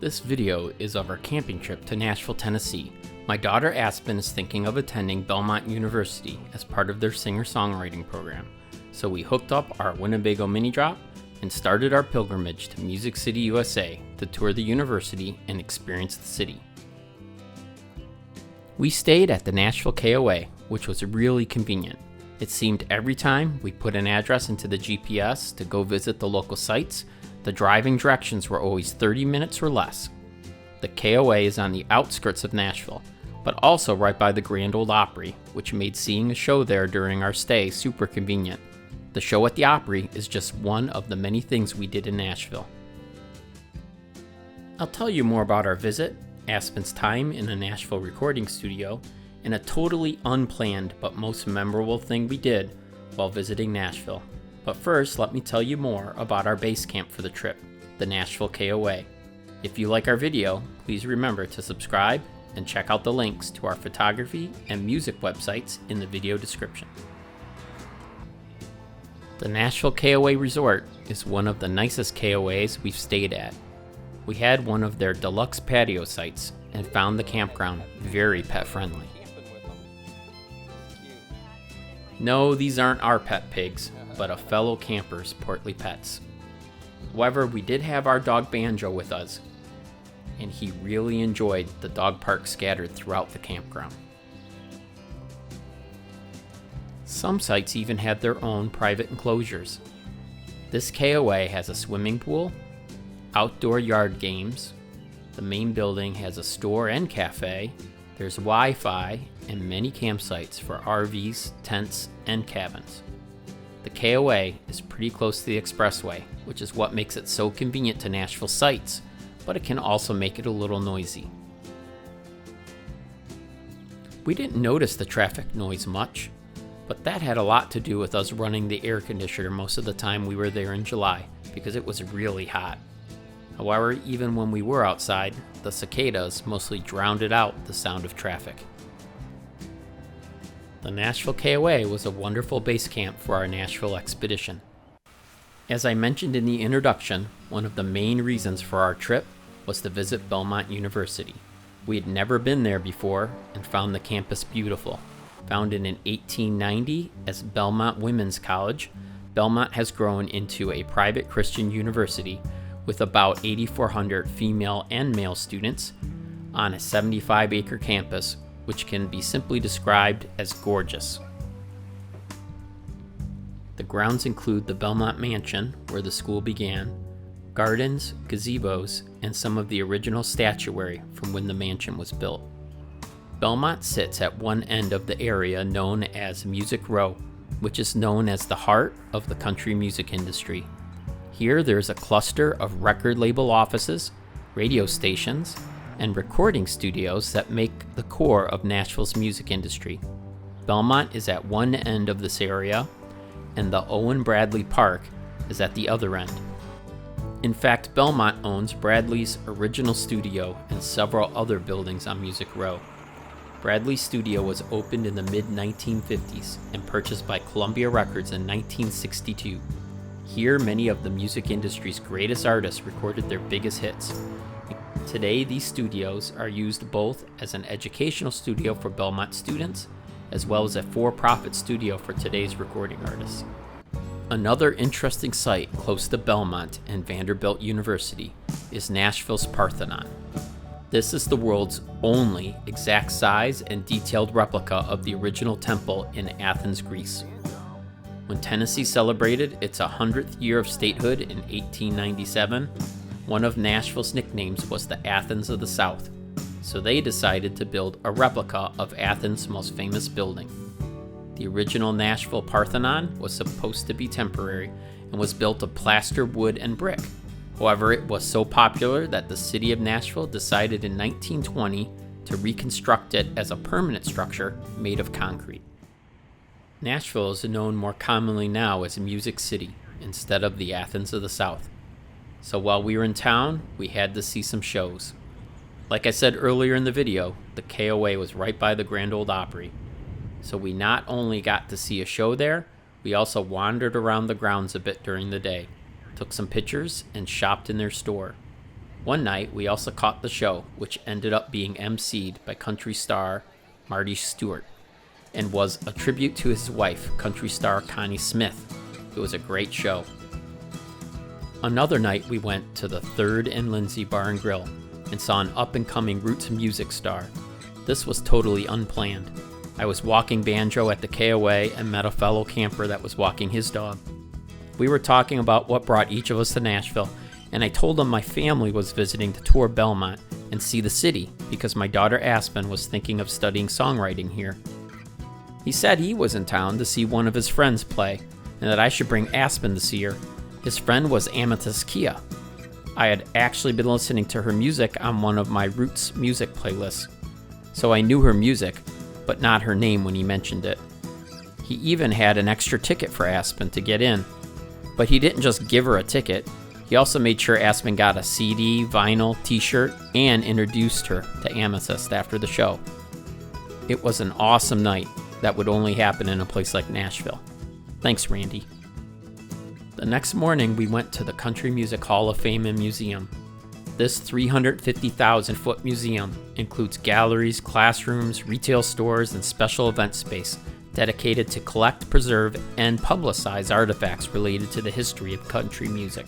This video is of our camping trip to Nashville, Tennessee. My daughter Aspen is thinking of attending Belmont University as part of their singer-songwriting program, so we hooked up our Winnebago mini drop and started our pilgrimage to Music City, USA to tour the university and experience the city. We stayed at the Nashville KOA, which was really convenient. It seemed every time we put an address into the GPS to go visit the local sites, the driving directions were always 30 minutes or less. The KOA is on the outskirts of Nashville, but also right by the Grand Ole Opry, which made seeing a show there during our stay super convenient. The show at the Opry is just one of the many things we did in Nashville. I'll tell you more about our visit, Aspen's time in a Nashville recording studio, and a totally unplanned but most memorable thing we did while visiting Nashville. But first, let me tell you more about our base camp for the trip, the Nashville KOA. If you like our video, please remember to subscribe and check out the links to our photography and music websites in the video description. The Nashville KOA Resort is one of the nicest KOAs we've stayed at. We had one of their deluxe patio sites and found the campground very pet-friendly. No, these aren't our pet pigs, but a fellow camper's portly pets. However, we did have our dog Banjo with us, and he really enjoyed the dog park scattered throughout the campground. Some sites even had their own private enclosures. This KOA has a swimming pool, outdoor yard games, the main building has a store and cafe, there's Wi-Fi, and many campsites for RVs, tents, and cabins. The KOA is pretty close to the expressway, which is what makes it so convenient to Nashville sites, but it can also make it a little noisy. We didn't notice the traffic noise much, but that had a lot to do with us running the air conditioner most of the time we were there in July, because it was really hot. However, even when we were outside, the cicadas mostly drowned out the sound of traffic. The Nashville KOA was a wonderful base camp for our Nashville expedition. As I mentioned in the introduction, one of the main reasons for our trip was to visit Belmont University. We had never been there before and found the campus beautiful. Founded in 1890 as Belmont Women's College, Belmont has grown into a private Christian university with about 8,400 female and male students on a 75-acre campus, which can be simply described as gorgeous. The grounds include the Belmont Mansion, where the school began, gardens, gazebos, and some of the original statuary from when the mansion was built. Belmont sits at one end of the area known as Music Row, which is known as the heart of the country music industry. Here there's a cluster of record label offices, radio stations, and recording studios that make the core of Nashville's music industry. Belmont is at one end of this area, and the Owen Bradley Park is at the other end. In fact, Belmont owns Bradley's original studio and several other buildings on Music Row. Bradley's studio was opened in the mid-1950s and purchased by Columbia Records in 1962. Here, many of the music industry's greatest artists recorded their biggest hits. Today, these studios are used both as an educational studio for Belmont students, as well as a for-profit studio for today's recording artists. Another interesting site close to Belmont and Vanderbilt University is Nashville's Parthenon. This is the world's only exact size and detailed replica of the original temple in Athens, Greece. When Tennessee celebrated its 100th year of statehood in 1897, one of Nashville's nicknames was the Athens of the South, so they decided to build a replica of Athens' most famous building. The original Nashville Parthenon was supposed to be temporary and was built of plaster, wood, and brick. However, it was so popular that the city of Nashville decided in 1920 to reconstruct it as a permanent structure made of concrete. Nashville is known more commonly now as Music City instead of the Athens of the South. So while we were in town, we had to see some shows. Like I said earlier in the video, the KOA was right by the Grand Ole Opry. So we not only got to see a show there, we also wandered around the grounds a bit during the day, took some pictures, and shopped in their store. One night, we also caught the show, which ended up being emceed by country star Marty Stewart, and was a tribute to his wife, country star Connie Smith. It was a great show. Another night, we went to the 3rd and Lindsey Bar and Grill and saw an up-and-coming roots music star. This was totally unplanned. I was walking banjo at the KOA and met a fellow camper that was walking his dog. We were talking about what brought each of us to Nashville, and I told him my family was visiting to tour Belmont and see the city because my daughter Aspen was thinking of studying songwriting here. He said he was in town to see one of his friends play and that I should bring Aspen to see her. His friend was Amethyst Kia. I had actually been listening to her music on one of my Roots music playlists, so I knew her music, but not her name when he mentioned it. He even had an extra ticket for Aspen to get in, but he didn't just give her a ticket. He also made sure Aspen got a CD, vinyl, t-shirt, and introduced her to Amethyst after the show. It was an awesome night that would only happen in a place like Nashville. Thanks, Randy. The next morning, we went to the Country Music Hall of Fame and Museum. This 350,000-foot museum includes galleries, classrooms, retail stores, and special event space dedicated to collect, preserve, and publicize artifacts related to the history of country music.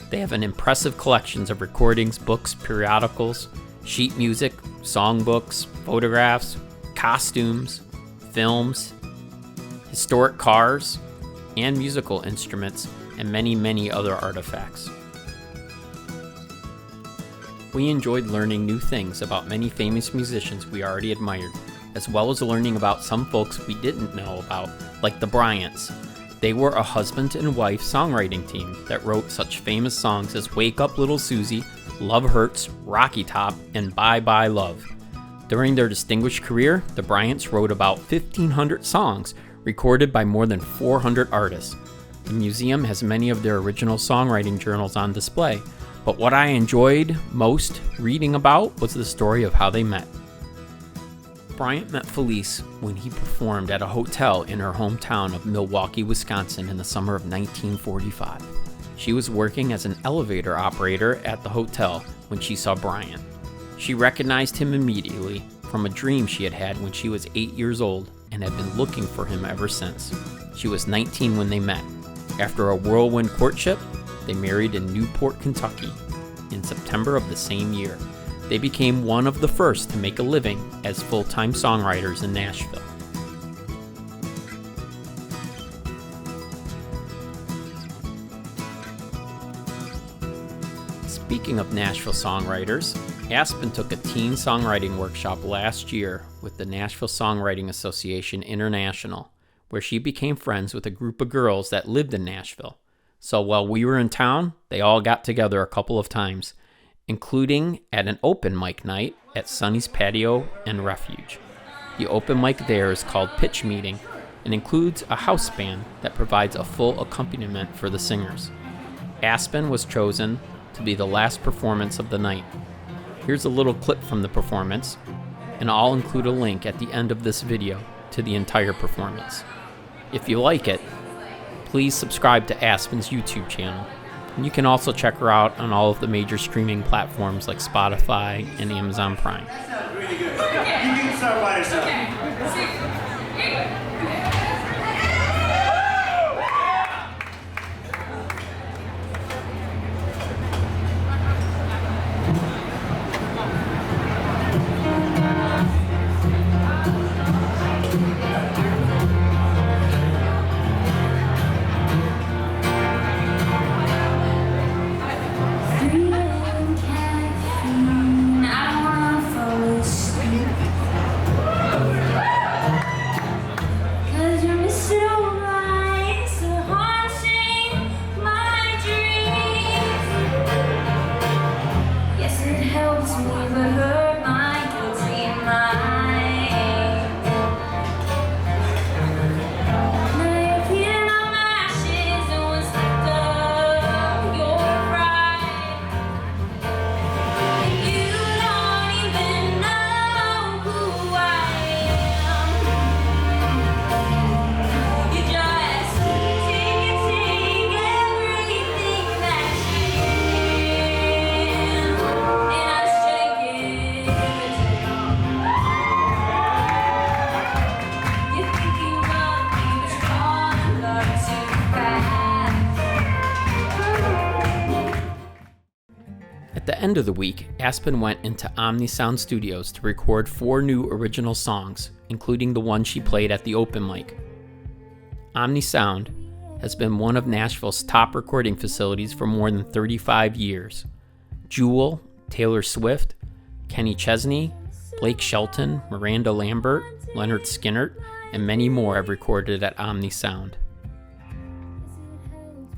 They have an impressive collections of recordings, books, periodicals, sheet music, songbooks, photographs, costumes, films, historic cars, and musical instruments, and many, many other artifacts. We enjoyed learning new things about many famous musicians we already admired, as well as learning about some folks we didn't know about, like the Bryants. They were a husband and wife songwriting team that wrote such famous songs as Wake Up Little Susie, Love Hurts, Rocky Top, and Bye Bye Love. During their distinguished career, the Bryants wrote about 1,500 songs recorded by more than 400 artists. The museum has many of their original songwriting journals on display, but what I enjoyed most reading about was the story of how they met. Bryant met Felice when he performed at a hotel in her hometown of Milwaukee, Wisconsin in the summer of 1945. She was working as an elevator operator at the hotel when she saw Bryant. She recognized him immediately from a dream she had had when she was 8 years old and had been looking for him ever since. She was 19 when they met. After a whirlwind courtship, they married in Newport, Kentucky in September of the same year. They became one of the first to make a living as full-time songwriters in Nashville. Speaking of Nashville songwriters, Aspen took a teen songwriting workshop last year with the Nashville Songwriting Association International, where she became friends with a group of girls that lived in Nashville. So while we were in town, they all got together a couple of times, including at an open mic night at Sonny's Patio and Refuge. The open mic there is called Pitch Meeting and includes a house band that provides a full accompaniment for the singers. Aspen was chosen to be the last performance of the night. Here's a little clip from the performance, and I'll include a link at the end of this video to the entire performance. If you like it, please subscribe to Aspen's YouTube channel. And you can also check her out on all of the major streaming platforms like Spotify and Amazon Prime. That sounds really good. Okay. You can start by yourself. the end of the week, Aspen went into Omni Sound Studios to record 4 new original songs, including the one she played at the open mic. Omni Sound has been one of Nashville's top recording facilities for more than 35 years. Jewel, Taylor Swift, Kenny Chesney, Blake Shelton, Miranda Lambert, Leonard Skinner, and many more have recorded at Omni Sound.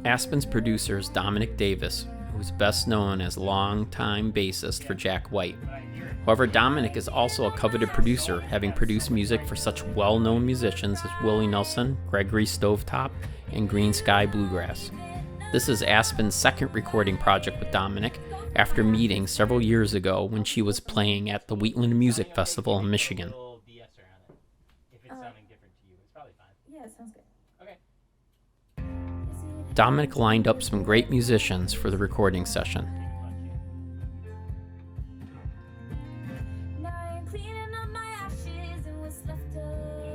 Aspen's producer is Dominic Davis, who is best known as longtime bassist for Jack White. However, Dominic is also a coveted producer, having produced music for such well-known musicians as Willie Nelson, Gregory Stovetop, and Green Sky Bluegrass. This is Aspen's second recording project with Dominic, after meeting several years ago when she was playing at the Wheatland Music Festival in Michigan. Yeah, it sounds good. Dominic lined up some great musicians for the recording session.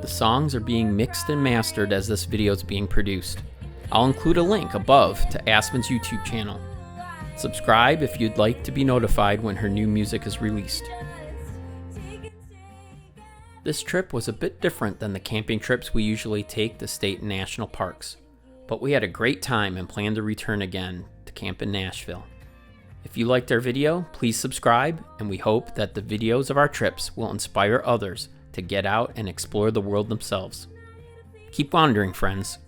The songs are being mixed and mastered as this video is being produced. I'll include a link above to Aspen's YouTube channel. Subscribe if you'd like to be notified when her new music is released. This trip was a bit different than the camping trips we usually take to state and national parks, but we had a great time and plan to return again to camp in Nashville. If you liked our video, please subscribe, and we hope that the videos of our trips will inspire others to get out and explore the world themselves. Keep wandering, friends.